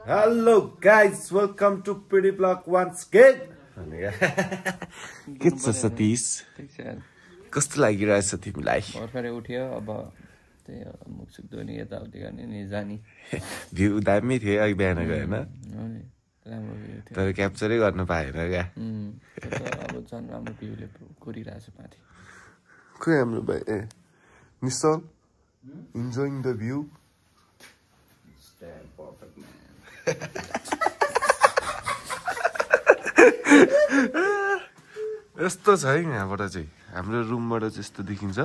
Hello guys, welcome to Pretty Block once again. के छ सतीश? कस्तो लागिरहेछ तिमीलाई? भर्खरै उठ्यो अब त्यही मुख सुख धुने यताउति गर्ने नि जानी भ्यू दामी थियो अघि बिहान गएन राम्रो भ्यू थियो तर क्याप्चरै गर्न पाएन क्या अब झन् राम्रो भ्यूले कोरिरहेछ माथि खोइ हाम्रो भाइ निसल इन्जोइङ द भ्यू यस्तो छ है यहाँबाट चाहिँ हाम्रो रुमबाट चाहिँ यस्तो देखिन्छ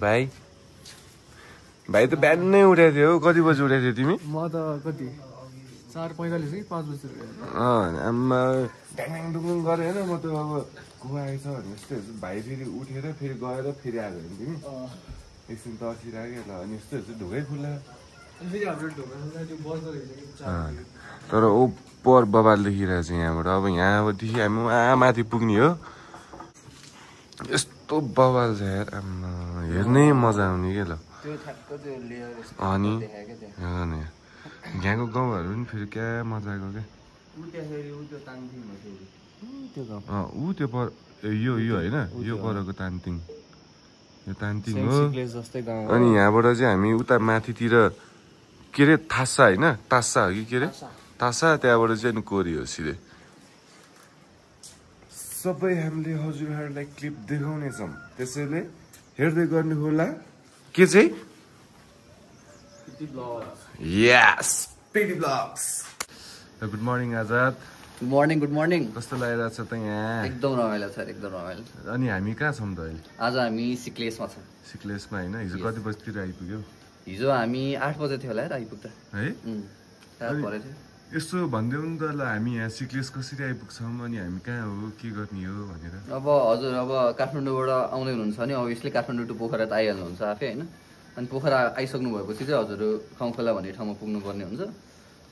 भाइ भाइ त बिहानै उठेको थियो कति बजी उठेको थियो तिमी म त कति 4:45 कि 5 बजी आम्मा ड्याङ डुङ गरे होइन म त अब को आएछ भने यस्तो भाइ फेरि उठेर फेरि गएर फेरि आयो भने तिमी एकछिन तर्सिरहेको ल अनि यस्तो ढुकै खुल्ला तर ओपर बबाल देखिरहेको छ यहाँबाट अब यहाँदेखि हामी माथि पुग्ने हो यस्तो बबाल छ यार आम्मा हेर्नै मजा आउने के ल अनि यहाँको गाउँहरू पनि फेरि क्या मजाको क्या ऊ त्यो पर यो होइन यो परको तानतिङ यो तानतिङ हो अनि यहाँबाट चाहिँ हामी उता माथितिर के अरे थासा होइन तासा हो कि के अरे तासा त्यहाँबाट चाहिँ कोरी हो सिधै सबै हामीले हजुरहरूलाई क्लिप देखाउनेछौँ त्यसैले हेर्दै गर्नु होला के चाहिँ यस पिटी ब्लग्स गुड मर्निङ आजाद गुड मर्निङ कस्तो लागिरहेको छ त यहाँ एकदम रमाइलो छ एकदम रमाइलो अनि हामी कहाँ छौँ त अहिले आज हामी सिक्लेसमा छौँ सिक्लेसमा होइन हिजो कति बजीतिर आइपुग्यो हिजो हामी 8 बजे थियो होला आइपुग्दा है यसो भनिदेऊ नि त ल हामी यहाँ सिक्लेस कसरी आइपुग्छौँ अनि हामी कहाँ हो के गर्ने हो भनेर अब हजुर अब काठमाडौँबाट आउँदै हुनुहुन्छ भने अभियसली काठमाडौँ टु पोखरा त आइहाल्नुहुन्छ आफै होइन अनि पोखरा आइसक्नु भएपछि चाहिँ हजुर खाउँखोला भन्ने ठाउँमा पुग्नुपर्ने हुन्छ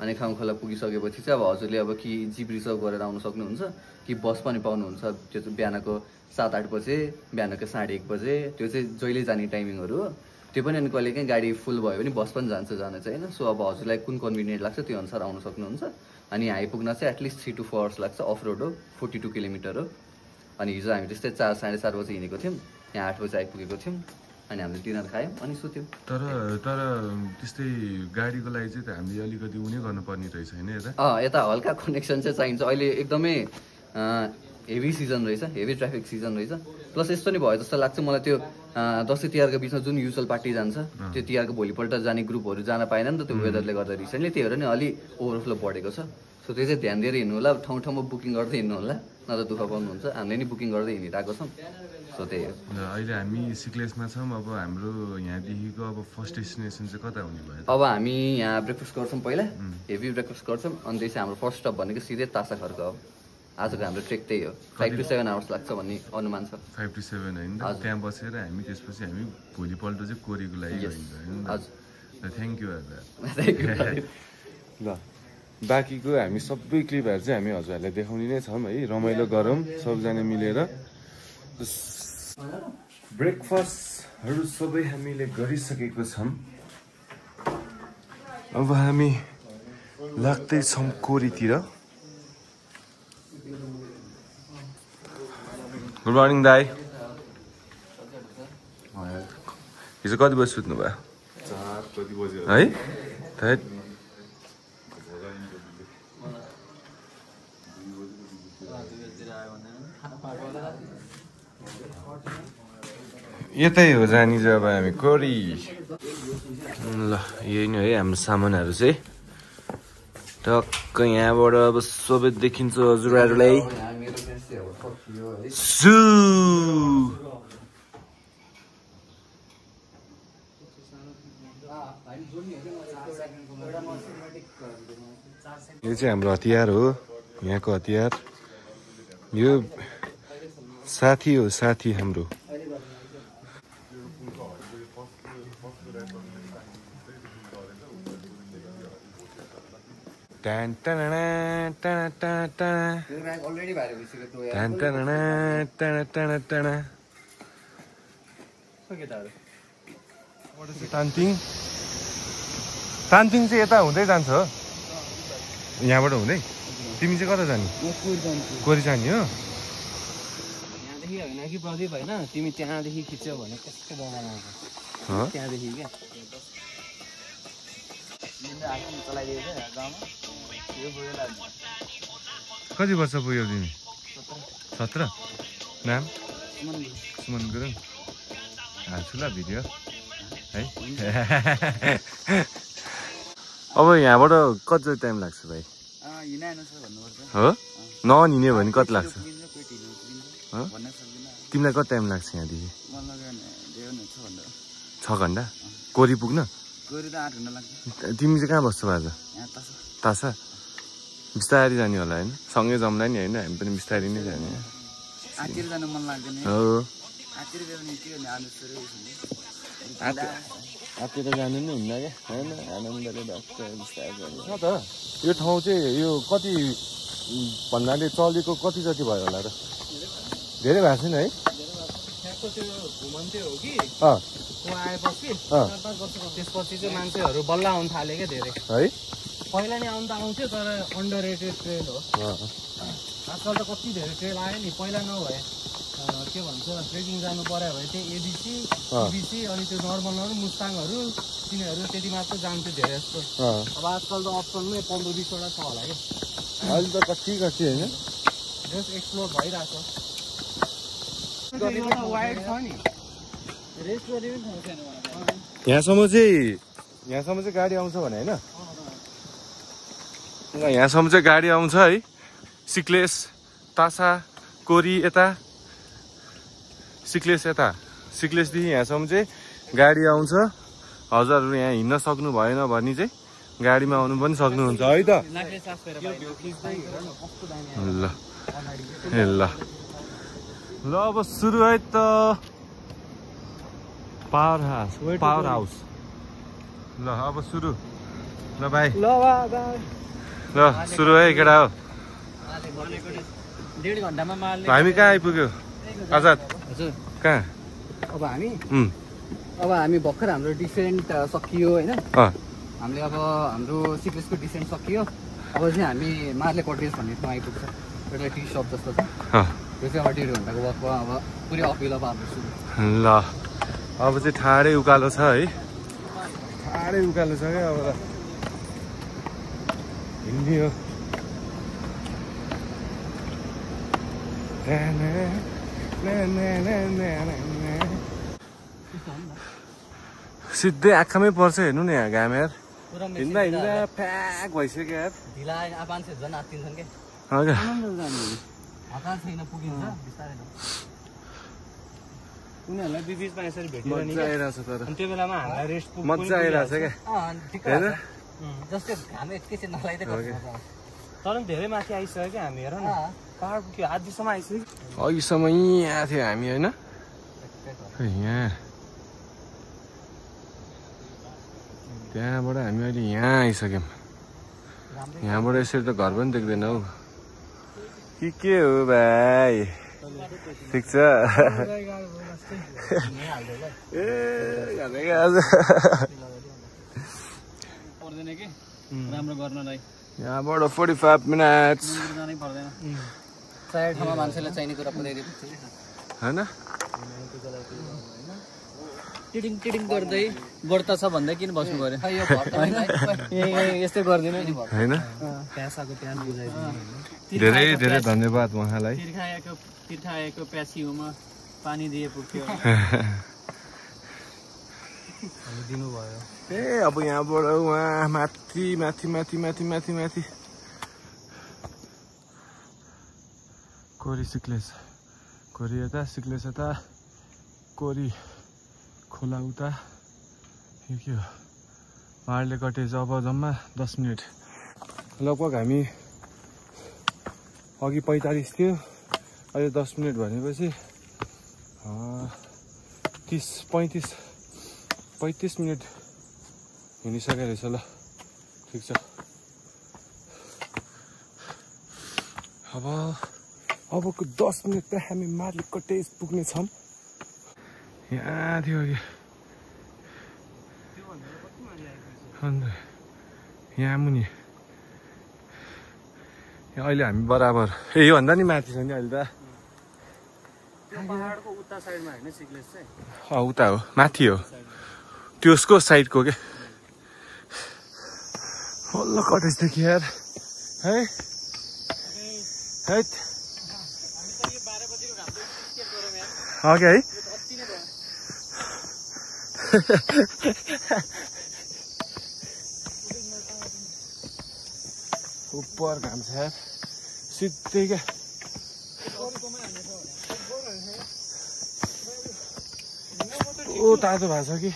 अनि खाउँखोला पुगिसकेपछि चाहिँ अब हजुरले अब कि जिप रिजर्भ गरेर आउनु सक्नुहुन्छ कि बस पनि पाउनुहुन्छ त्यो चाहिँ बिहानको 7-8 बजे बिहानको 1:30 बजे त्यो चाहिँ जहिले जाने टाइमिङहरू हो त्यो पनि अनि कहिले काहीँ गाडी फुल भयो भने बस पनि जान्छ जान चाहिँ होइन सो अब हजुरलाई कुन कन्भिनियन्ट लाग्छ त्यो अनुसार आउनु सक्नुहुन्छ अनि आइपुग्न चाहिँ एटलिस्ट 3 to 4 आवर्स लाग्छ अफ रोड हो 42 किलोमिटर हो अनि हिजो हामी त्यस्तै 4-4:30 बजे हिँडेको थियौँ यहाँ 8 बजे आइपुगेको थियौँ अनि हामीले डिनर खायौँ अनि सुत्यौँ तर त्यस्तै गाडीको लागि चाहिँ हामीले अलिकति उनी गर्नुपर्ने रहेछ होइन यता हल्का कनेक्सन चाहिँ चाहिन्छ अहिले एकदमै हेभी सिजन रहेछ हेभी ट्राफिक सिजन रहेछ प्लस यस्तो नै भयो जस्तो लाग्छ मलाई त्यो दसैँ तिहारको बिचमा जुन युजुअल पार्टी जान्छ त्यो तिहारको भोलिपल्ट जाने ग्रुपहरू जान पाएन नि त त्यो वेदरले गर्दा रिसेन्टली त्यही भएर नि अलि ओभरफ्लो बढेको छ सो त्यो चाहिँ ध्यान दिएर हिँड्नु होला ठाउँ ठाउँमा बुकिङ गर्दै हिँड्नु होला न त दुःख पाउनुहुन्छ हामीले नि बुकिङ गर्दै हिँडिरहेको छौँ सो त्यही हो अहिले हामी सिक्लेसमा छौँ अब हाम्रो यहाँदेखिको अब फर्स्ट डेस्टिनेसन चाहिँ कता हुने भयो अब हामी यहाँ ब्रेकफास्ट गर्छौँ पहिला हेभी ब्रेकफास्ट गर्छौँ अनि त्यसपछि हाम्रो फर्स्ट स्टप भनेको सिधै तासा खर्क हो आजको हाम्रो ट्रेक त्यही हो 5 to 7 आवर्स लाग्छ भन्ने अनुमान छ 5 to 7 होइन त्यहाँ बसेर हामी त्यसपछि हामी भोलिपल्ट चाहिँ कोरीको लागि गइन्छ हजुर थ्याङ्क यू ल बाँकीको हामी सबै क्लिपहरू चाहिँ हामी हजुरहरूलाई देखाउने नै छौँ है रमाइलो गरौँ सबजना मिलेर ब्रेकफास्टहरू सबै हामीले गरिसकेको छौँ अब हामी लाग्दैछौँ कोरीतिर गुड मर्निङ दाई हिजो कति बजी सुत्नु भयो 4 बजी है यतै हो जानी चाहिँ अब हामी कोरी ल यही नै है हाम्रो सामानहरू चाहिँ टक्क यहाँबाट अब सबै देखिन्छ हजुरहरूलाई यो चाहिँ हाम्रो हतियार हो यहाँको हतियार यो साथी हो साथी हाम्रो Tan tan tan tan tan tan. Already भारी भइसक्यो tan tan tan tan tan. तानतिङ तानतिङ चाहिँ यता हुँदै जान्छ यहाँबाट हुँदै तिमी चाहिँ कता जाने कोरी जाने हो यहाँदेखि होइन कि प्रदीप होइन तिमी त्यहाँदेखि खिच्यौ भने कस्तो बगान आउँछ त्यहाँदेखि क्या कति वर्ष पुग्यौ तिमी 17 नाम सुमन गुरुङ हाल्छु ल भिडियो है अब यहाँबाट कति टाइम लाग्छ भाइ हो नहिँड्यो भने कति लाग्छ तिमीलाई कति टाइम लाग्छ यहाँदेखि 6 घन्टा कोरी पुग्न तिमी चाहिँ कहाँ बस्छौ आज तासा बिस्तारै जाने होला होइन सँगै जम्ला नि होइन हामी पनि बिस्तारै नै जाने हो आतिर जानु नि हुन्न क्या होइन आनन्दले बिस्तारै त यो ठाउँ चाहिँ यो कति भन्नाले चलेको कति जति भयो होला र धेरै भएको छैन है त्यसपछि चाहिँ मान्छेहरू बल्ल आउनु थाले क्या धेरै है पहिला नि आउनु त आउँथ्यो तर अन्डर रेटेड ट्रेल हो आजकल त कति धेरै ट्रेल आयो नि पहिला नभए के भन्छ ट्रेकिङ जानु पर्यो भने चाहिँ एबिसी बिसी अनि त्यो नर्मलहरू मुस्ताङहरू तिनीहरू त्यति मात्र जान्थ्यो धेरै जस्तो अब आजकल त अप्सनमै 15-20 वटा छ होला क्या अहिले त कति होइन जस्ट एक्सप्लोर भइरहेको वाइड छ नि रेस्ट गरे पनि ठाउँ छैन यहाँसम्म चाहिँ गाडी आउँछ भने होइन यहाँसम्म चाहिँ गाडी आउँछ है सिक्लेस तासा कोरी यता सिक्लेसदेखि यहाँसम्म चाहिँ गाडी आउँछ हजुरहरू यहाँ हिँड्न सक्नु भएन भने चाहिँ गाडीमा आउनु पनि सक्नुहुन्छ है त ल अब सुरु है त पावर हाउस ल अब सुरु ल भाइ ल सुरु है केटा हो 1.5 घन्टामा मार्ने हामी कहाँ आइपुग्यो आजाद हजुर कहाँ अब हामी भर्खर हाम्रो डिसेन्ट सकियो होइन हामीले अब हाम्रो सिक्लेसको डिसेन्ट सकियो अब चाहिँ हामी मार्ले कटेज भन्ने ठाउँ आइपुग्छ एउटा टी सप जस्तो छ त्यो चाहिँ अब 1.5 घन्टाको वक भयो अब पुरै अपिल अब हाम्रो सुरु ल अब चाहिँ ठाडै उकालो छ है ठाडै उकालो छ क्या अब हिँड्ने हो सिधै आँखामै पर्छ हेर्नु न यहाँ घाम यार हिँड्दा फ्याक भइसक्यो यार ढिला मान्छेहरू झन् आत्तिन्छन् क्या हतार छैन पुगिन्छ बिस्तारै उनीहरूलाई बिचमा यसरी भेट्यो भने मजा आइरहेछ तर त्यो बेलामा हामीलाई रेस्ट मजा आइरहेछ क्या होइन जस्तै घाम एकैछिन नलाइदिए तर पनि धेरै माथि आइसक्यो क्या हामी हेर न पहाड पुग्यो आधीसम्म आइसक्यो अघिसम्म यहाँ थियो हामी होइन यहाँ त्यहाँबाट हामी अहिले यहाँ आइसक्यौँ यहाँबाट यसरी त घर पनि देख्दैन हौ के हो भाइ ठिक छ राम्रो गर्नलाई यहाँबाट 45 मिनट्स प्रायः ठाउँमा मान्छेलाई चाहिने कुरा पुऱ्याइदिएको होइन टिडिङ टिडिङ गर्दै व्रत छ भन्दै किन बस्नु पर्यो यस्तै गरिदिनु नि होइन प्यासाको प्याज बुझाइदिनु धेरै धेरै धन्यवाद उहाँलाई तिर्खाएको प्यासीमा पानी दिए पुग्थ्यो दिनुभयो ए अब यहाँबाट उहाँ माथि माथि माथि माथि माथि माथि कोरी सिक्लेस कोरी यता सिक्लेस यता कोरी खोला उता यो के हो पाहाडले कटेज अब जम्मा 10 मिनट लगभग हामी अघि 45 थियो अहिले 10 मिनट भनेपछि 35 मिनट हिँडिसकेको रहेछ ल ठिक छ अबको 10 मिनट हामी मार्ले कटेज पुग्ने छौँ यहाँ थियो कि अन्त यहाँ मुनि अहिले हामी बराबर योभन्दा नि माथि छ नि अहिले त त्यो पहाडको उता साइडमा होइन सिक्लेस चाहिँ उता हो माथि हो त्यसको साइडको के हल्ल कटेज देखि यार है अघि है ऊपर घाम छ यार सिधै क्या ओ तातो भएको छ कि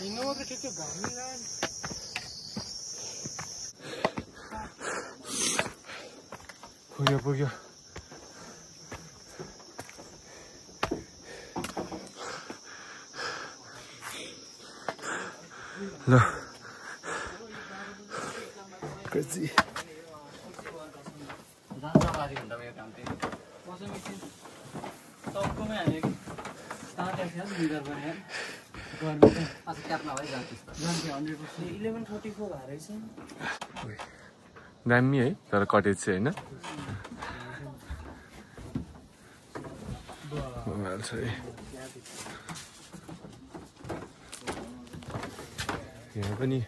पुग्यो ल कति दामी है तर कटेज चाहिँ होइन यहाँ पनि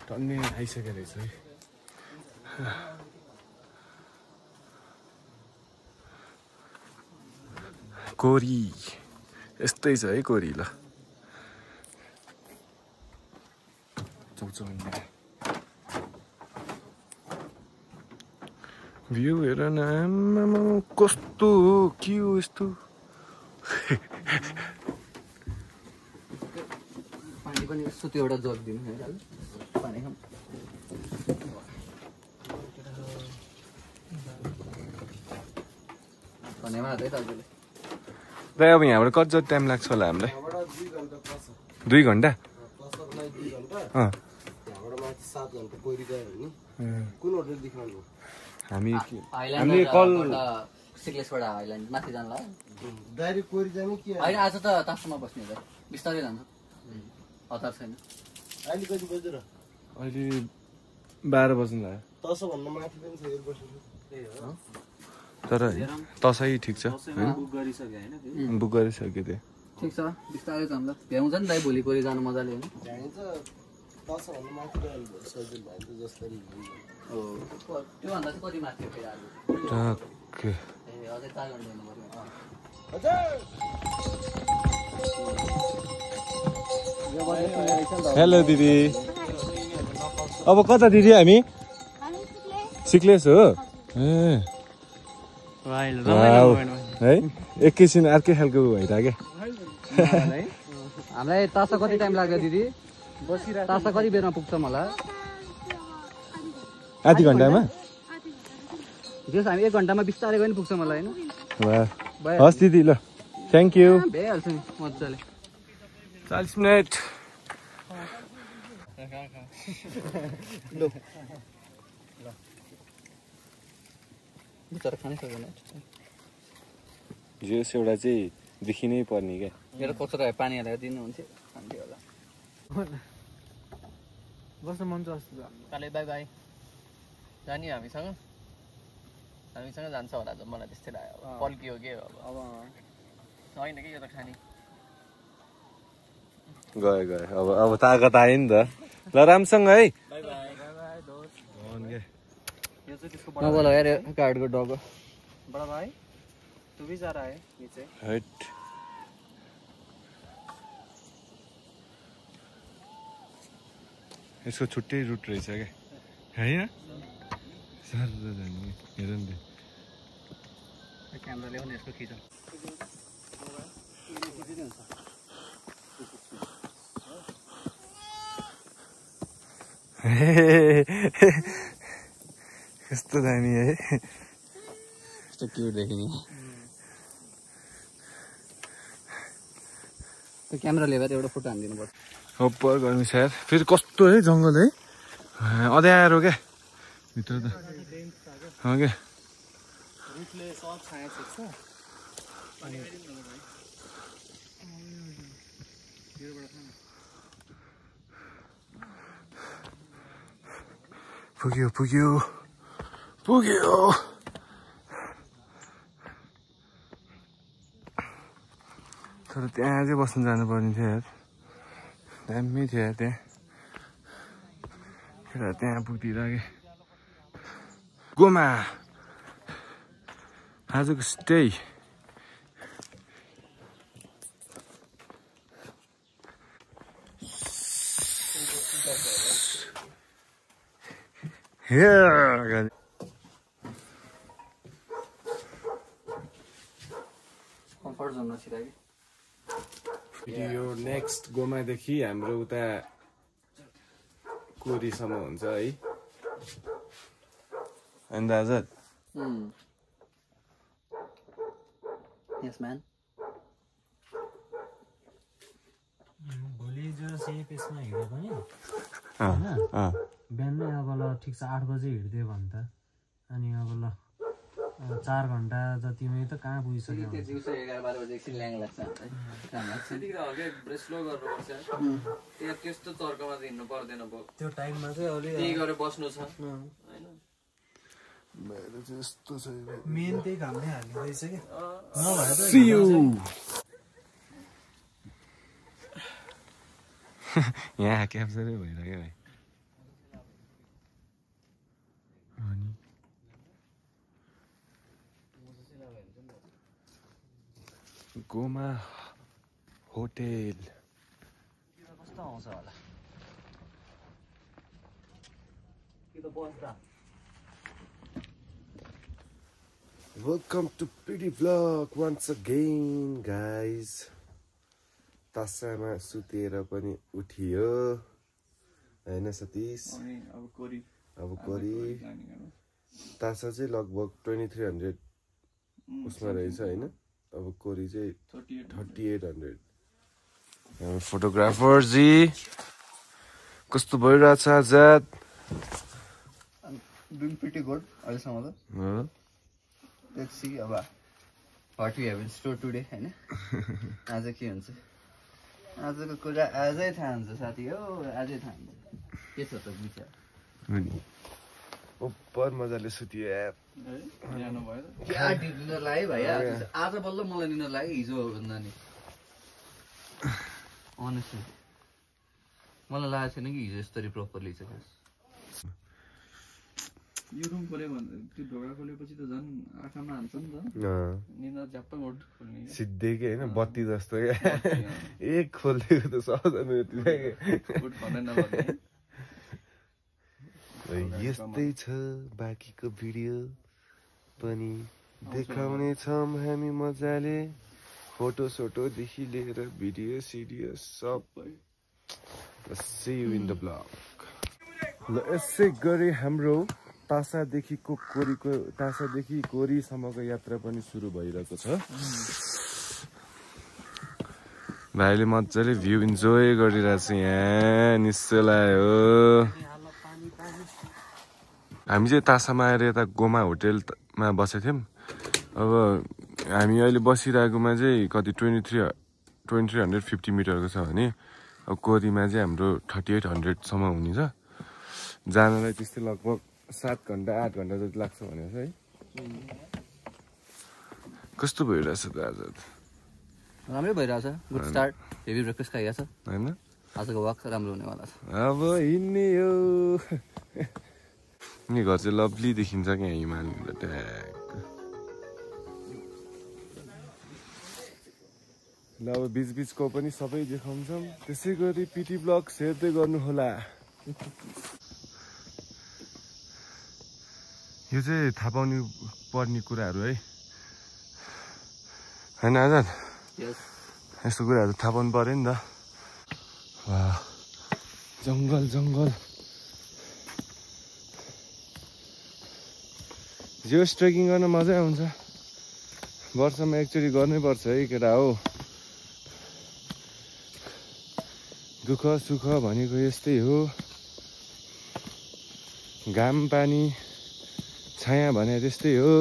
टन्नै आइसकेको रहेछ है कोरी यस्तै छ है कोरी ल भ्यू हेर न आम्मामा कस्तो के हो यस्तो पानी पनि यसो त्यो एउटा जग दिनु है पानी खाम भनेमा है दाजुले दाइ अब यहाँबाट कति जति टाइम लाग्छ होला हामीलाई 2 घन्टा हामी कल सिक्लेसबाट हाइल्यान्ड माथि जानु होइन आज त तासोमा बस्ने त बिस्तारै जान्छ हतार छैन अहिले कति बज्यो र अहिले 12 बज्नु लाग्यो तसो भन्नु माथि पनि छ एक वर्ष तर तसै ठिक छ बुक गरिसक्यो त्यो ठिक छ बिस्तारै जान्छ भ्याउँछ नि दाइ भोलि कोरी जानु मजाले होइन भ्याइन्छ तसो भन्नु माथि सजिलो भयो जसरी हो त्योभन्दा चाहिँ कति माथि हो फेरि टक्क अझै 4 घन्टा हिँड्नु पर्यो हेलो दिदी अब कता दिदी हामी सिक्लेस हो है एकैछिन अर्कै खालको भइरहेको हामीलाई तासा कति टाइम लाग्यो दिदी तासा कति बेरमा पुग्छ मलाई आधी घन्टामा जस हामी 1 घन्टामा बिस्तारै गयो नि पुग्छ मलाई होइन हस् दिदी ल थ्याङ्क यू भइहाल्छ नि मजाले 40 मिनट बिचरा खानै सक्दैन जोस एउटा चाहिँ देखिनै पर्ने क्या मेरो कचरा पानी हालेर दिनुहुन्थ्यो खान्थ्यो होला बस्न मन छ जस्तो काले बाई बाई जाने हामीसँग जान्छ होला मलाई त्यस्तै लाग्यो पल्कियो के अब होइन कि यो त खाने गयो अब ताकत आयो नि त ल रामसँग है नबोला यार कार्डको डगो बडा भाइ तू भी जा रहा है नीचे हट यसको छुट्टै रुट रहेछ क्या होइन साह्रो जाने हेर नि क्यामेरा ल्याउने यसको खिच कस्तो दामी है कस्तो क्युट देखिने त्यो क्यामेरा लिएर एउटा फोटो हानिदिनु पर्छ अप्पर गर्नु छ यार फेरि कस्तो है जङ्गल है अँध्यारो क्या भित्र त क्या पुग्यो तर त्यहाँ चाहिँ बस्नु जानुपर्ने थियो यार दामी थियो यार त्यहाँ त्यहाँ पुगिदिइराखेँ गोमा आजको स्टे कम्फर्ट जोनमा छिरायो यो नेक्स्ट गोमादेखि हाम्रो उता कोरीसम्म हुन्छ है अन्दाज यस म्यान भोलि जो सेम पेसमा हिँड्यो पनि होइन बिहानै अब ल ठिक छ 8 बजे हिँड्दियो भने त अनि अब ल 4 घन्टा जतिमै त कहाँ पुगिसक्यो दिउँसो 11-12 बजे एकछिन ल्याङ लाग्छ स्लो गर्नुपर्छ त्यस्तो चर्कोमा त हिँड्नु पर्दैन त्यो टाइममा चाहिँ अलि त्यही गरेर बस्नु छ होइन मेन त्यही घामले हालिँदैछ कि नभए त यहाँ क्याप्चरै भइरहेको भाइ गोमा होटेल कस्तो आउँछ होला कि त बस्दा Welcome to Pretty Vlog once again guys तासामा सुतेर पनि उठियो हैन सतीश अब कोरी तासा चाहिँ लगभग 2300 उसमा रहेछ हैन अब कोरी चाहिँ 3800 फोटोग्राफर जी कस्तो भइरहेछ आजाद डुइङ प्रिटी गुड अहिलेसम्म त लेट्स सी अब what we have in store today हैन आज के हुन्छ आजको कुरा आजै थाहा हुन्छ साथी हो आजै थाहा हुन्छ के छ त विचार उपर मजाले सुतियो यार क्या दिन लाग्यो भाइ आज बल्ल मलाई दिन लाग्यो हिजो भन्दा नि अनेस्टली मलाई लागेको छैन कि हिजो यस्तरी प्रपरली छ खास यो रुम खोल्यो भने त्यो ढोका खोलेपछि त झन् आँखामा हान्छ नि त निन्द्रा झ्याप्पै मोड खोल्ने सिद्धै के हैन बत्ती जस्तो क्या एक खोलिदिएको त सहजन यस्तै छ बाँकीको भिडियो पनि देखाउने छौँ हामी मजाले फोटो सोटोदेखि लिएर भिडियो सिडियो सबै see you in the vlog ल यसै गरी हाम्रो तासादेखि कोरीसम्मको यात्रा पनि सुरु भइरहेको छ भाइले मजाले भ्यू इन्जोय गरिरहेछ यहाँ निश्चलायो हामी चाहिँ तासामा आएर यता गोमा होटेलमा बसेको थियौँ अब हामी अहिले बसिरहेकोमा चाहिँ कति 2350 मिटरको छ भने अब कोरीमा चाहिँ हाम्रो 3800सम्म हुने छ जानलाई त्यस्तै लगभग 7 घन्टा 8 घन्टा जति लाग्छ भनेको छ है कस्तो भइरहेछ त आज राम्रै भइरहेछ गुड स्टार्ट हेभी ब्रेकफास्ट खाइरहेछ हैन आजको वाक राम्रो हुनेवाला छ अब हिँड्ने हो नि घर चाहिँ लभली देखिन्छ क्या हिमालबाट ट्याक ल अब बिचबिचको पनि सबै देखाउँछौँ त्यसै गरी पिटी ब्लग हेर्दै गर्नुहोला यो चाहिँ थाहा पाउनु पर्ने कुराहरू है होइन आजाद यस्तो कुराहरू थाहा पाउनु पर्यो नि त जङ्गल जङ्गल जोस ट्रेकिङ गर्न मजै आउँछ वर्षमा एकचोटि गर्नैपर्छ है केटा हो दुःख सुख भनेको यस्तै हो घाम पानी छाया भने त्यस्तै हो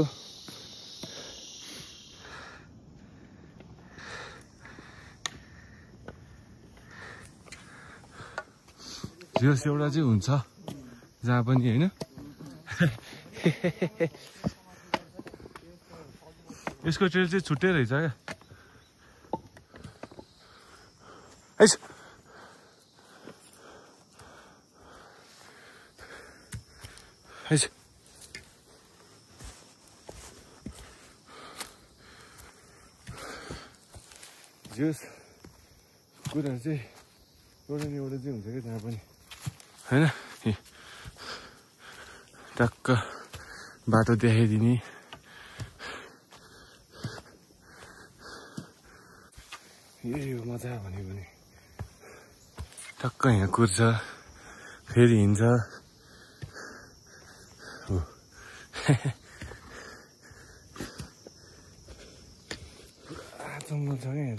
जोस एउटा चाहिँ हुन्छ जहाँ पनि होइन यसको ट्रेल चाहिँ छुट्टै रहेछ क्या हैस हैस जस कुराहरू चाहिँ एउटा न एउटा चाहिँ हुन्छ क्या जहाँ पनि होइन टक्क बाटो देखाइदिने यही हो मजा भनेको नि टक्क यहाँ कुर्छ फेरि हिँड्छ जङ्गल छ क्या यहाँ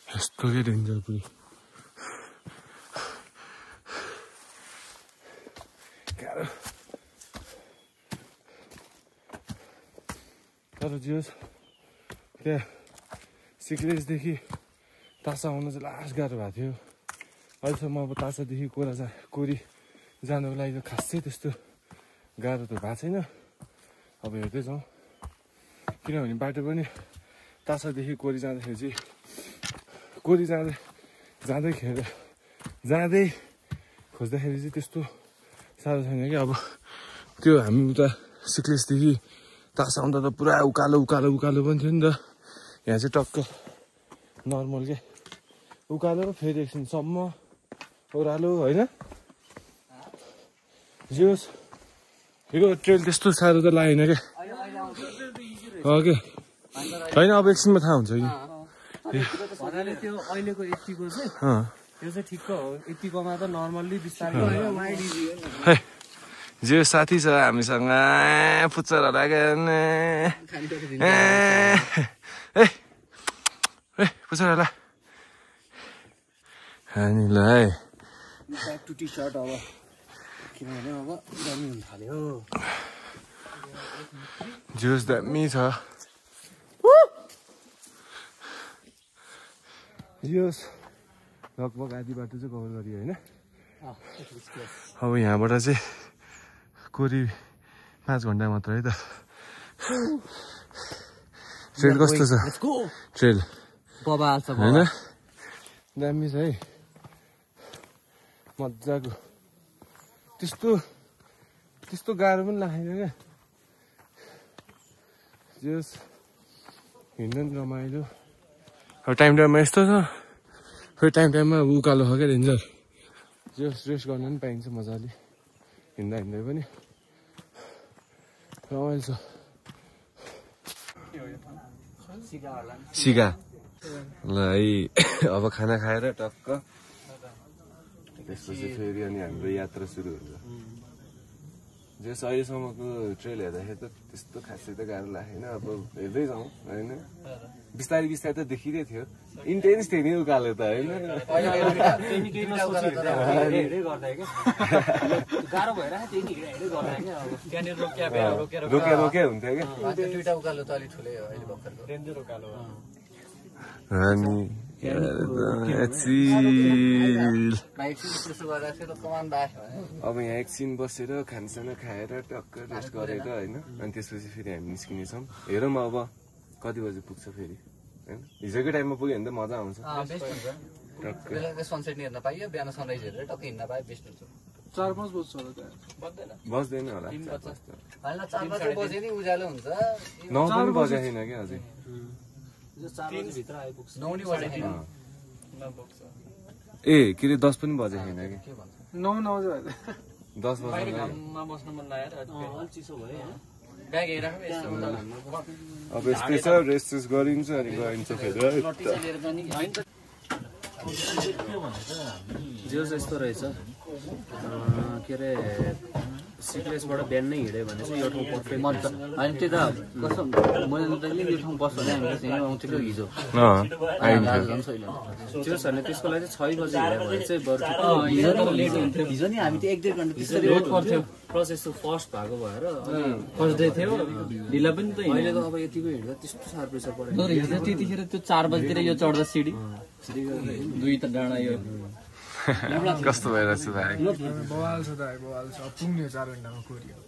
यस्तो के डेन्जर पुरै गाह्रो तर जे होस् त्यहाँ सिक्लेसदेखि तासा आउनु चाहिँ लास्ट गाह्रो भएको थियो अहिलेसम्म अब तासादेखि कोरी जानुको लागि त खासै त्यस्तो गाह्रो त भएको छैन अब हेर्दै जाउँ किनभने बाटो पनि तासादेखि कोरी जाँदाखेरि चाहिँ कोरी जाँदै खोज्दाखेरि चाहिँ त्यस्तो साह्रो छैन कि अब त्यो हामी उता सिक्लेसदेखि तासा आउँदा त पुरा उकालो पनि थियो नि त यहाँ चाहिँ टक्क नर्मल क्या उकालो फेरि एकछिनसम्म ओह्रालो होइन जे होस् यो ट्रेल त्यस्तो साह्रो त लागेन क्या के होइन अब एकछिनमा थाहा हुन्छ कि त्यो अहिलेको यतिको चाहिँ त्यो चाहिँ ठिक्क हो यतिकोमा त नर्मल्ली बिस्तारै जे साथी छ हामीसँग फुच्चर फुच्चर हामीलाई टु टी सर्ट अब किनभने अब गर्मी हुन थाल्यो जुस दामी छ यस लगभग आधी बाटो चाहिँ कभर गरियो होइन अब यहाँबाट चाहिँ कोरी 5 घन्टा मात्र है त ट्रेल कस्तो छ ट्रेल होइन दामी छ है मजाको त्यस्तो गाह्रो पनि लागेन क्या जस हिँड्नु पनि रमाइलो अब टाइममा यस्तो छ फेरि टाइममा उकालो छ क्या डेन्जर जस रेस्ट गर्न पनि पाइन्छ मजाले हिँड्दै पनि रमाइलो छ सिगा ल है अब खाना खाएर टक्क त्यसपछि फेरि अनि हाम्रो यात्रा सुरु हुन्छ जस अहिलेसम्मको ट्रेल हेर्दाखेरि त त्यस्तो खासै त गाह्रो लागेन अब हेर्दै जाउँ होइन बिस्तारै त देखिँदै थियो इन्टेन्स थियो नि उकालो त होइन रोके हुन्थ्यो क्या उकालो त अलिक ठुलै हो अहिले भर्खरको अनि अब यहाँ एकछिन बसेर खानसाना खाएर टक्क रेस्ट गरेर होइन अनि त्यसपछि फेरि हामी निस्किनेछौँ हेरौँ अब कति बजी पुग्छ फेरि होइन हिजोकै टाइममा पुग्यो भने त मजा आउँछ सनसेट नि हेर्न पाइयो बिहान सनराइज हेरेर टक्क हिँड्न पायो बेस्ट हुन्छ 4-5 बज्छ होला बस्दैन होला 4 बजे नि उज्यालो हुन्छ 9 पनि बजेको छैन क्या अझै 4 बजे भित्र आइपुग्छ 9 नि बजे छैन ए के अरे 10 पनि बजेको छैन कि 9 बजे 10 बजे घाममा बस्न मन लाग्यो चिसो भयो ब्याग हेरेर अब यस्तै छ रेस्ट गरिन्छ अनि गइन्छ फेरि जेस यस्तो रहेछ के अरे सिक्लेसबाट बिहान नै हिँड्यो भने चाहिँ यो ठाउँ पर्फेक्ट मन होइन त्यो त कस्तो मैले त यो ठाउँ बस्छ भने हामीले चाहिँ आउँथ्यो हिजो जेस भने त्यसको लागि चाहिँ 6 बजे हिँड्यो भने चाहिँ बरु हिजो त लेट हुन्थ्यो हिजो नि हामी त 1-1.5 घन्टा त्यसरी वेट गर्थ्यो प्लस यस्तो फर्स्ट भएको भएर फर्स्ट डे थियो ढिला पनि त अहिले त अब यतिको हिँड्दा त्यस्तो साह्रो प्रेसर परेन हिजो त्यतिखेर त्यो 4 बजेतिर यो चढ्दा सिडी दुई त डाँडा यो कस्तो भइरहेछ भाइ बवाल छ पुग्ने 4 घन्टामा कोरियो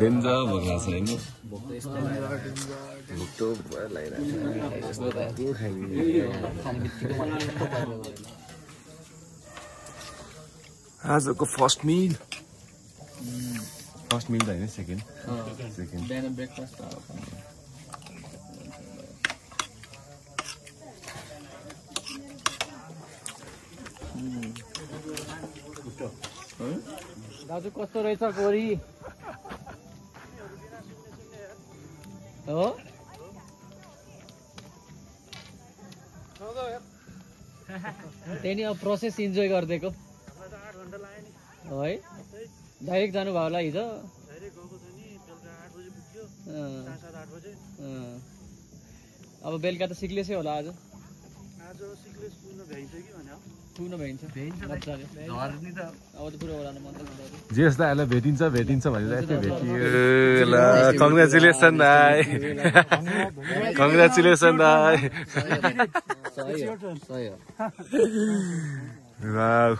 डेन्जर भइरहेछ होइन भोक त यस्तो टोप लागिरहेको आजको फर्स्ट मिल त होइन सेकेन्ड बिहान ब्रेकफास्ट दाजु कस्तो रहेछ कोरी हो त्यही नि अब प्रोसेस इन्जोय गरिदिएको है डाइरेक्ट जानुभयो होला हिजो अब बेलुका त सिक्लेसै होला आज पुग्न भ्याइन्छ मजाले अब त पुरो ओह्राल्नु मन त जे जस्तो आएर भेटिन्छ भनेर यस्तै भेटियो ल कङ्ग्रेचुलेसन दाइ कङ्ग्रेचुलेसन दाइ वाउ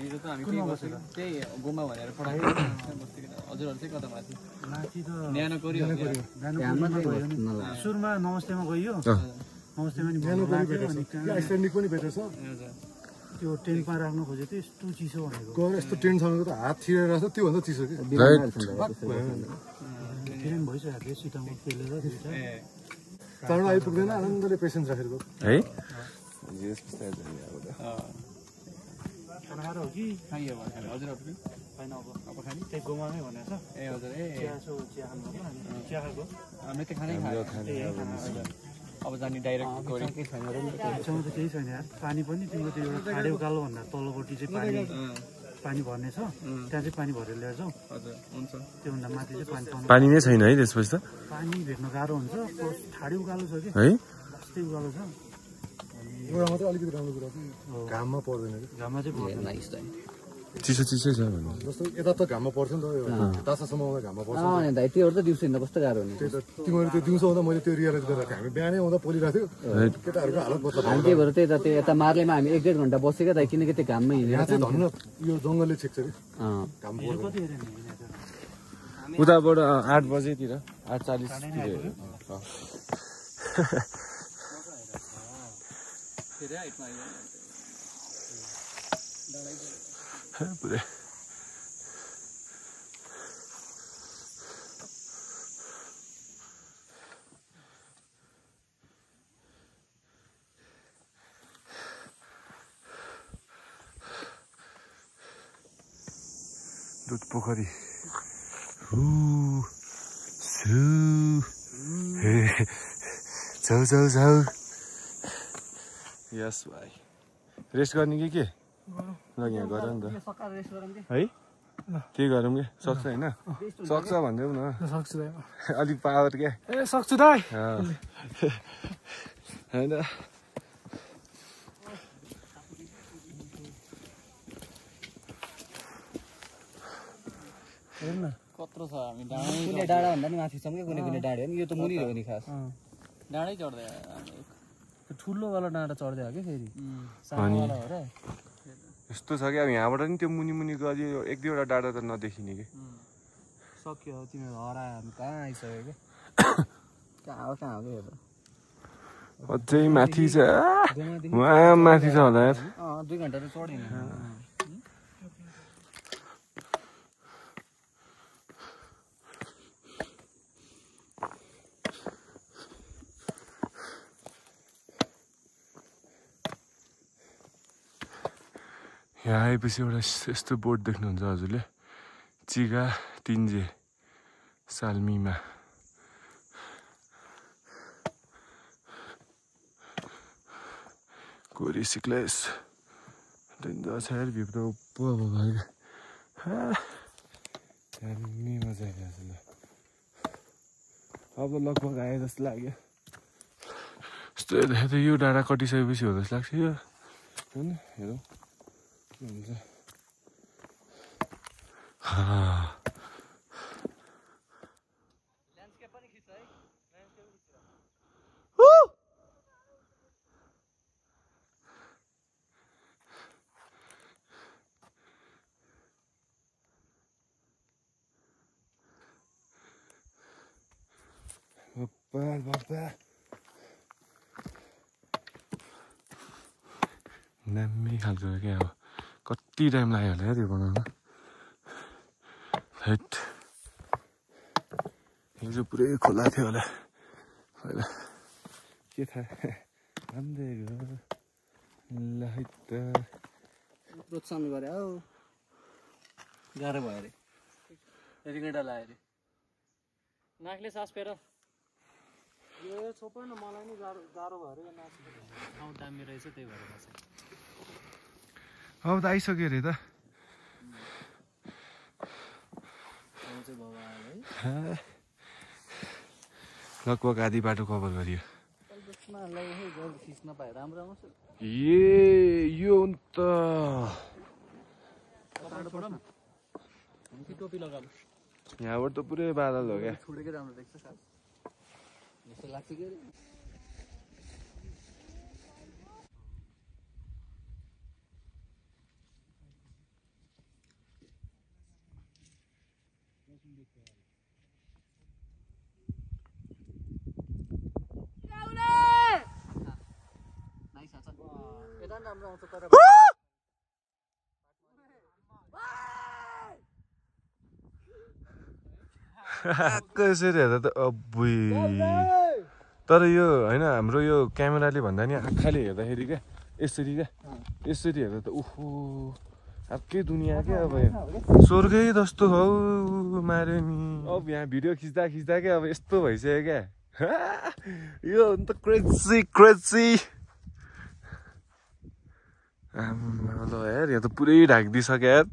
हिजो त हामी त्यही बसेर त्यही गुम्बा भनेर पढायो हजुरहरू चाहिँ कता माथि न्यानो कोरी सुरुमा नमस्तेमा गइयो नमस्तेमा नि पनि भेटेछ त्यो टेन्टमा राख्नु खोजेको थियो यस्तो चिसो भनेको यस्तो टेन्टसँग त हात छिरेर छ त्योभन्दा चिसो कि भइसकेको थियो सिटामा पेलेर चाँडो आइपुग्दैन आनन्दले पेसेन्स राखेको है खाना हो कि खाइयो भने हजुरहरू होइन अब खाने त्यही गोमामै भनेको छ ए हजुर चिया खानु चिया खाएको हामीले त खानै खायो अब जाने डाइरेक्ट छेउमा त केही छैन यार पानी पनि तिम्रो त्यो एउटा खाडे उकालो भन्दा तल्लोपट्टि चाहिँ पानी भर्ने छ त्यहाँ चाहिँ पानी भरेर लिएर जाउँ हजुर हुन्छ त्योभन्दा माथि चाहिँ पानी पाउनु पानी नै छैन है त्यसपछि त पानी भेट्न गाह्रो हुन्छ ठाडे उकालो छ कि है जस्तै उकालो छ एउटा मात्रै अलिकति राम्रो कुरा चाहिँ घाममा पर्दैन कि घाममा चाहिँ पर्दैन चिसो चिसै छ भन्नु जस्तो यता त घाममा पर्छ नि त तासासम्म घाममा पर्छ दाइ त्योहरू त दिउँसो हिँड्दा कस्तो गाह्रो हुने त्यही त तिमीहरू त्यो दिउँसो आउँदा मैले त्यो रियलाइज गरेर हामी बिहानै आउँदा पोलिरहेको थियो केटाहरूको हालत बस्छ हामी त्यही भएर त्यही त त्यो यता मार्लेमा हामी 1-1.5 घन्टा बसेको त किनकि त्यो घाममै हिँडेर यहाँ चाहिँ धन्न यो जङ्गलले छेक्छ कि घाम उताबाट 8 बजेतिर 8:40 तिर पुरै दुध पोखरी छौ यस भाइ रेस्ट गर्ने कि के ल यहाँ गर नि त है त्यही गरौँ कि सक्छ होइन सक्छ भनिदेऊ न सक्छु अलिक पावर क्या ए सक्छु दाइ होइन कत्रो छ हामी कुनै डाँडा भन्दा नि माथि छौँ कि कुनै डाँडा हो नि यो त मुनि हो नि खास डाँडै चढ्दै ठुलोवाला डाँडा चढ्दै हो कि फेरि सानोवाला हो र यस्तो छ कि अब यहाँबाट नि त्यो मुनि गयो 1-2वटा डाँडा त नदेखिने कि सक्यो तिमीहरू हरायो हामी कहाँ आइसक्यो कि कहाँ हो कि अझै माथि छ वहाँ माथि छ होला यार 2 घन्टा त चढ्यो नि यहाँ आएपछि एउटा यस्तो बोर्ड देख्नुहुन्छ हजुरले चिगा तिन्जे साल्मीमा कोरी सिक्लेस डेन्जर छ यार भित्र उप्पो अब भयो दामी मजा आइरहेको छ ल अब लगभग आए जस्तो लाग्यो यस्तो हेर्दा त यो डाँडा कटिसकेपछि हो जस्तो लाग्छ यो होइन हेरौँ हुन्छ दामी खालको क्या अब कति टाइम लाग्यो होला त्यो बनाउनु हेट यो चाहिँ पुरै खोला थियो होला पहिला के थाहा ल है त प्रोत्साहन गरे हौ गाह्रो भयो अरे रिगेडा लाग्यो अरे नाकले सास फेर यो छोप्यो न मलाई नि गाह्रो भयो अरे यो नाक ठाउँ दामी रहेछ त्यही भएर बसेँ अब त आइसक्यो अरे त लगभग आधी बाटो कभर गरियो यो त टोपी लगा यहाँबाट त पुरै बादल हो क्या छोडेकै राम्रो देख्छ सास जस्तो लाग्छ के अरे राम्रो आउँछ तर कसरी हेर्दा त अब्बुई तर यो होइन हाम्रो यो क्यामेराले भन्दा नि आँखाले हेर्दाखेरि क्या यसरी हेर्दा त ओहो अर्कै दुनियाँ क्या अब स्वर्गै जस्तो हौ मार्यो नि अब यहाँ भिडियो खिच्दा क्या अब यस्तो भइसक्यो क्या यो अन्त क्रेजी ल यार यहाँ त पुरै ढाकिदिइसक्यो यार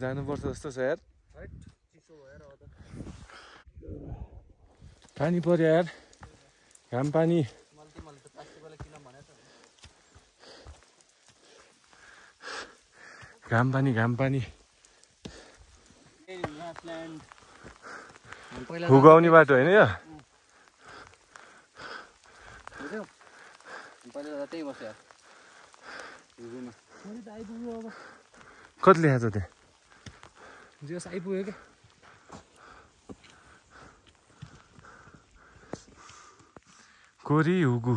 जानुपर्छ जस्तो छ यार पानी पर्यो यार घाम पानी हुगाउने बाटो होइन यो कति लेखाएको छ त्यहाँ आइपुग्यो क्या कोरी हुगु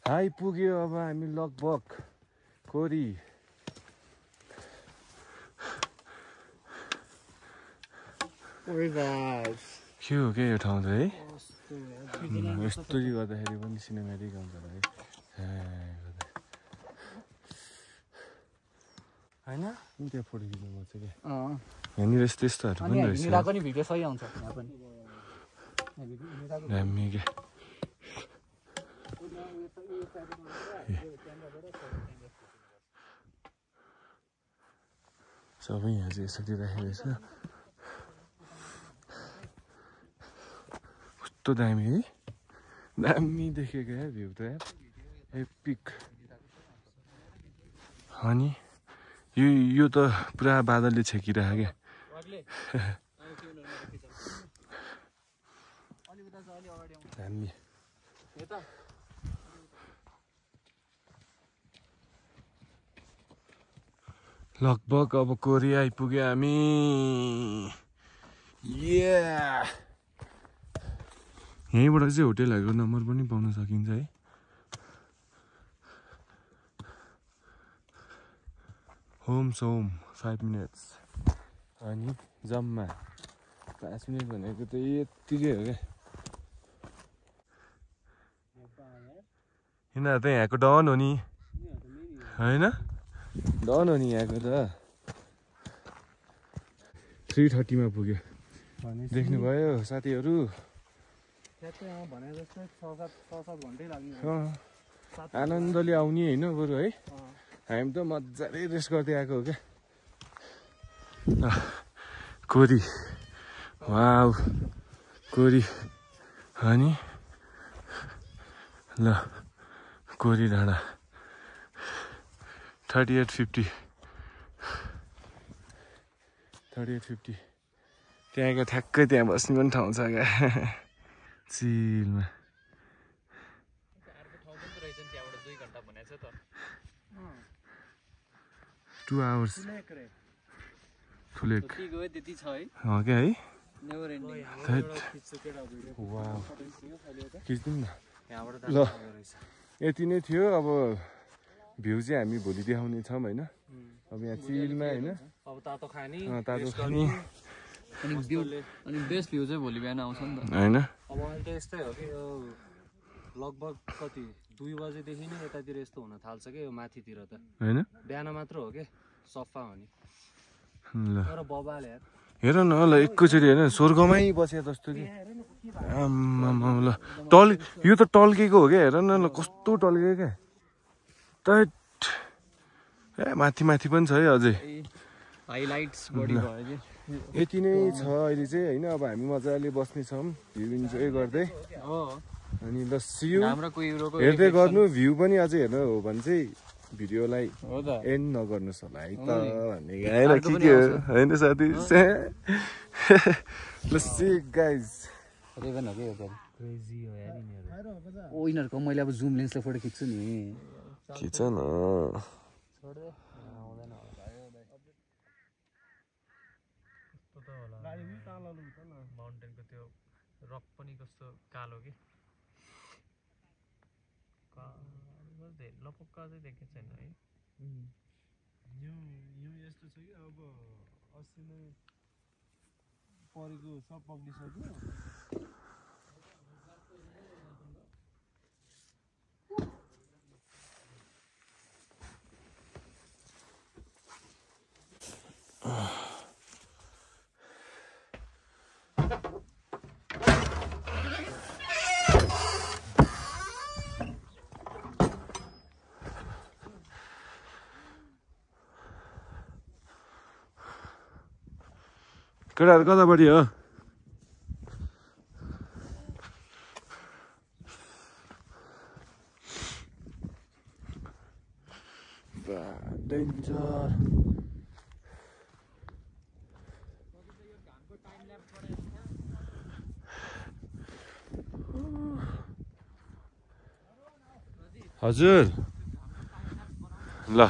आइपुग्यो अब हामी लगभग कोरी के हो क्या यो ठाउँ त है यस्तरी गर्दाखेरि पनि सिनेमेटिक आउँछ है होइन त्यहाँ फोटो खिच्नु पर्छ क्या यहाँनिर यस्तोहरू पनि रहेछ भिडियो सही आउँछ यहाँ पनि दामी क्या सबै यहाँ चाहिँ यसरी राखेको छ कस्तो दामी है दामी देखेको यार भ्यू त यार एपिक अनि यो त पुरा बादलले छेकिरहेको क्या दामी लगभग अब कोरी आइपुग्यो हामी यहीँबाट चाहिँ होटेलहरूको नम्बर पनि पाउन सकिन्छ है होम 5 मिनट्स अनि जम्मा 5 मिनट भनेको त यत्तिकै हो क्या यिनीहरू त यहाँको डन हो नि होइन डन हो नि यहाँको त 3:30 मा पुग्यो देख्नुभयो साथीहरू आनन्दले आउने होइन बरु है हामी त मजाले रेस्ट गर्दै आएको हो क्या कोरी वाउ कोरी अनि ल कोरी डाँडा 3850 त्यहाँको ठ्याक्कै त्यहाँ बस्ने पनि ठाउँ छ क्या चिलमा 2 hours ठुलेक क्या है खिच्दिउँ न ल यति नै थियो अब भ्यू चाहिँ हामी भोलि देखाउने छौँ होइन अब यहाँ चिलमा होइन तातो खाने अनि बेस्ट भ्यू चाहिँ भोलि बिहान आउँछ नि त होइन अब अहिले त यस्तै हो कि लगभग कति 2 बजेदेखि नै यतातिर यस्तो हुन थाल्छ कि यो माथितिर त होइन बिहान मात्र हो कि सफा हो नि ल तर बबाल यार हेर न ल एकैचोटि होइन स्वर्गमै बसे जस्तो कि आम्मामा ल यो त टल्केको हो क्या हेर न ल कस्तो टल्केको क्या टैट ए माथि पनि छ है अझै हाइलाइट्स बढी भयो यति नै छ अहिले चाहिँ होइन अब हामी मजाले बस्नेछौँ भ्यू इन्जोय गर्दै अनि ल सियु हेर्दै गर्नु भ्यू पनि अझै हेर्नु हो भने चाहिँ भिडियोलाई एन्ड नगर्नुहोस् होला है त भन्ने के हो होइन साथी ल सी गाइज रेभन हो कि यो क्रेजी हो यार यिनीहरू ओ यिनीहरूको मैले अब जुम लेन्सले फोटो खिच्छु नि खिच न माउन्टेनको त्यो रक पनि कस्तो कालो कि लपक्का चाहिँ देखेको छैन है यो यस्तो छ कि अब अस्ति नै परेको सब पग्लिसक्यो केटाहरू कतापट्टि हो डेन्जर हजुर ल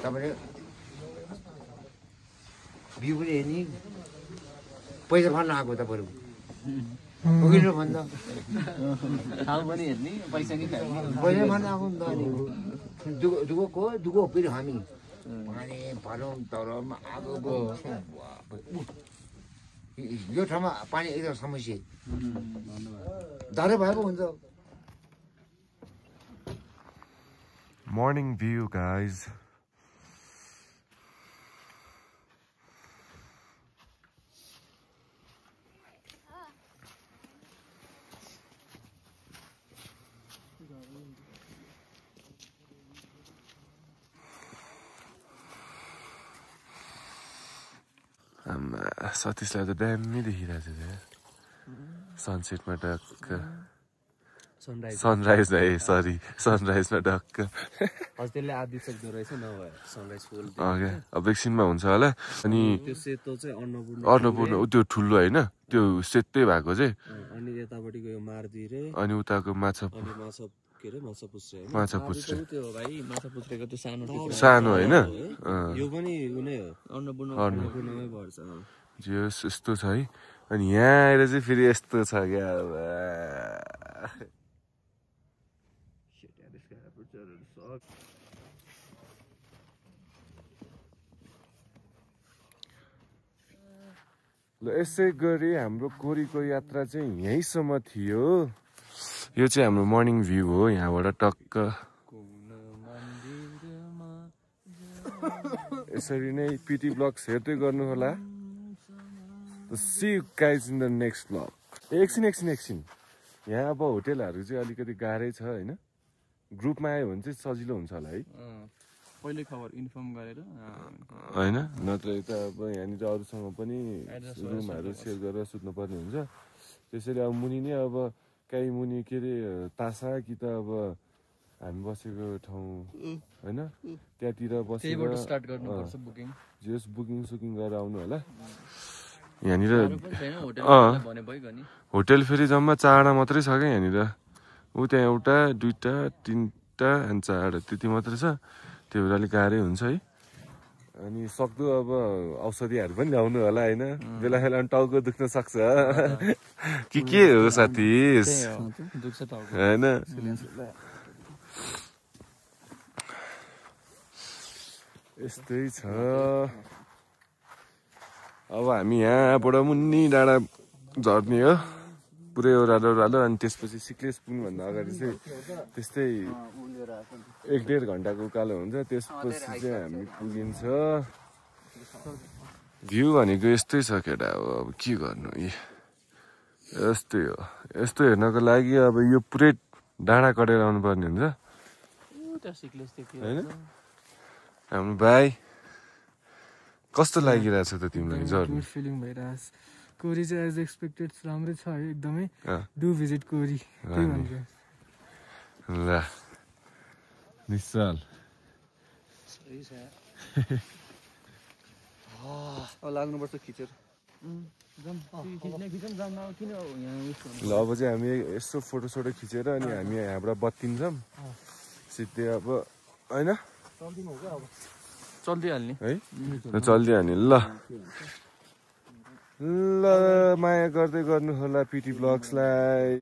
तपाईँले भ्यू पनि हेर्ने पैसा फाल्नु आएको तपाईँहरू पुगिनु भन्दा ठाउँ पनि हेर्ने पैसा नि पैसा फाल्नु आएको नि त अनि दुःखको फेरि हामी पानी भरौँ तर आगो यो ठाउँमा पानी एकदम समस्या धरै भएको हुन्छ Morning view, guys. सतीशलाई त दामी देखिरहेको छ सनसेटमा डक्क सनराइज है सरी सनराइजमा डक्क त्यसले आदि सक्दो रहेछ नभए सनराइज फुल अब एकछिनमा हुन्छ होला अनि त्यो सेतो चाहिँ अन्नपूर्ण त्यो ठुलो होइन त्यो सेतै भएको चाहिँ अनि यतापट्टिको यो मार्दिरे अनि उताको माछा पुच्छ्रे त्यो भाइ माछा पुच्छ्रेको त्यो सानो होइन यो पनि उनै हो अन्नपूर्णमै पर्छ जस यस्तो छ है अनि यहाँ आएर चाहिँ फेरि यस्तो छ क्या ल यसै गरी हाम्रो कोरीको यात्रा चाहिँ यहीँसम्म थियो यो चाहिँ हाम्रो मर्निङ भ्यू हो यहाँबाट टक्क यसरी नै पिटी ब्लग्स हेर्दै गर्नु होला See you guys in the next vlog. एकछिन यहाँ अब होटेलहरू चाहिँ अलिकति गाह्रै छ होइन ग्रुपमा आयो भने चाहिँ सजिलो हुन्छ होला है पहिले खबर इन्फर्म गरेर होइन नत्र यता अब यहाँनिर अरूसँग पनि रुमहरू सेयर गरेर सुत्नुपर्ने हुन्छ त्यसैले अब मुनि नै अब काहीँ मुनि के अरे तासा कि त अब हामी बसेको ठाउँ होइन त्यहाँतिर बसेर स्टार्ट गर्नुपर्छ बुकिङ जस बुकिङ गरेर आउनु होला यहाँनिर होटेल फेरि जम्मा 4वटा मात्रै छ क्या यहाँनिर ऊ त्यहाँ एउटा 2टा 3टा अनि 4 त्यति मात्रै छ त्यो भएर अलिक गाह्रै हुन्छ है अनि सक्दो अब औषधिहरू पनि ल्याउनु होला होइन बेला टाउको दुख्न सक्छ के हो साथी होइन यस्तै छ अब हामी यहाँबाट मुन्नी डाँडा झर्ने हो पुरै ओह्रालो अनि त्यसपछि सिक्लेस पुग्नुभन्दा अगाडि चाहिँ त्यस्तै 1-1.5 घन्टाको उकालो हुन्छ त्यसपछि चाहिँ हामी पुगिन्छ भ्यू भनेको यस्तै छ केटा अब के गर्नु यस्तै हो यस्तो हेर्नको लागि अब यो पुरै डाँडा कटेर आउनु पर्ने हुन्छ होइन हाम्रो भाइ कस्तो लागिरहेछ त तिमीलाई झर्नु फिलिङ भइरहेछ कोरी चाहिँ एज एक्सपेक्टेड राम्रै छ है एकदमै डु भिजिट कोरी ल निश्चल लाग्नुपर्छ खिचेर ल अब चाहिँ हामी यसो फोटोसोटो खिचेर अनि हामी यहाँबाट बत्तिन्छौँ सिधै अब होइन चल्दिहाल्ने है चल्दिहाल्ने ल माया गर्दै गर्नु होला पिटी ब्लग्सलाई